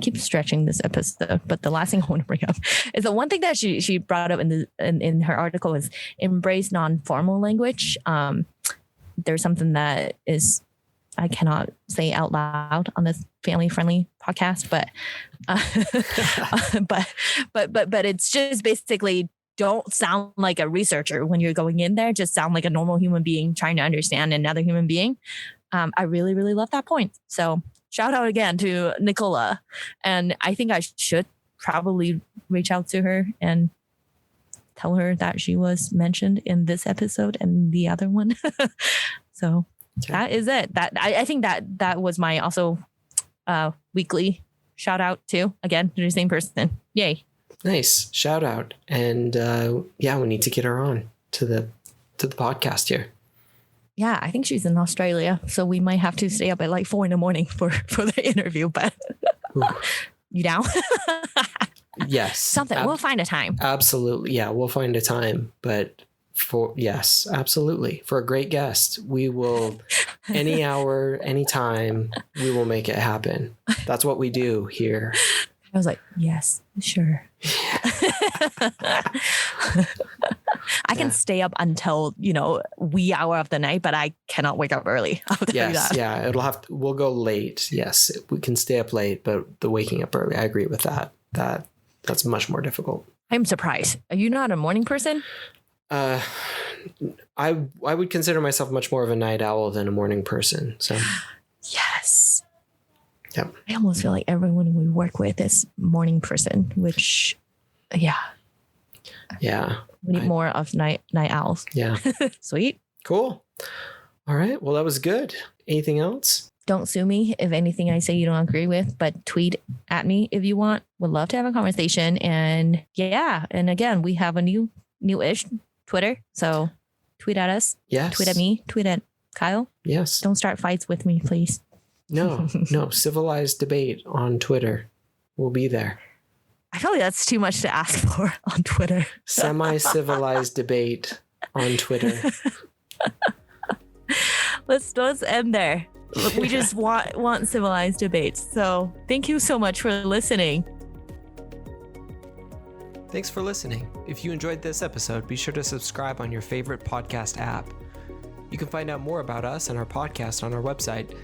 Speaker 2: keep stretching this episode, but the last thing I want to bring up is the one thing that she brought up in her article is embrace non-formal language. There's something that is, I cannot say out loud on this family-friendly podcast, but it's just basically don't sound like a researcher when you're going in there. Just sound like a normal human being trying to understand another human being. I really, really love that point. So shout out again to Nicola, and I think I should probably reach out to her and tell her that she was mentioned in this episode and the other one. So. Okay. That is it. That I think that was my also weekly shout out to, again, to the same person. Yay.
Speaker 1: Nice. Shout out. And we need to get her on to the podcast here.
Speaker 2: Yeah, I think she's in Australia, so we might have to stay up at like 4 a.m. for the interview, but you down?
Speaker 1: Yes.
Speaker 2: Something. We'll find a time.
Speaker 1: Absolutely. Yeah, we'll find a time, but yes, absolutely. For a great guest, we will, any hour, any time, we will make it happen. That's what we do here.
Speaker 2: I was like, yes, sure. I can stay up until, wee hour of the night, but I cannot wake up early. I'll tell you that.
Speaker 1: Yeah, we'll go late. Yes, we can stay up late, but the waking up early, I agree with that. That's much more difficult.
Speaker 2: I'm surprised. Are you not a morning person?
Speaker 1: I would consider myself much more of a night owl than a morning person. So
Speaker 2: yes.
Speaker 1: Yep.
Speaker 2: I almost feel like everyone we work with is morning person, which yeah. We need more of night owls.
Speaker 1: Yeah.
Speaker 2: Sweet.
Speaker 1: Cool. All right. Well, that was good. Anything else?
Speaker 2: Don't sue me if anything I say you don't agree with, but tweet at me if you want. Would love to have a conversation. And and again, we have a new-ish Twitter, so tweet at us.
Speaker 1: Yes.
Speaker 2: Tweet at me. Tweet at Kyle.
Speaker 1: Yes.
Speaker 2: Don't start fights with me, please.
Speaker 1: No. Civilized debate on Twitter. We'll be there.
Speaker 2: I feel like that's too much to ask for on Twitter.
Speaker 1: Semi-civilized debate on Twitter.
Speaker 2: Let's end there. We just want civilized debates. So thank you so much for listening.
Speaker 1: Thanks for listening. If you enjoyed this episode, be sure to subscribe on your favorite podcast app. You can find out more about us and our podcast on our website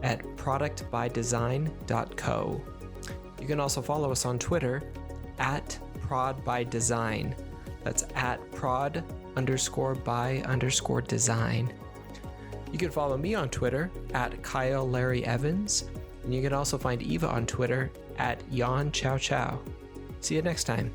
Speaker 1: at productbydesign.co. You can also follow us on Twitter at prodbydesign. That's at prod_by_design. You can follow me on Twitter at Kyle Larry Evans, and you can also find Eva on Twitter at Yan Chow Chow. See you next time.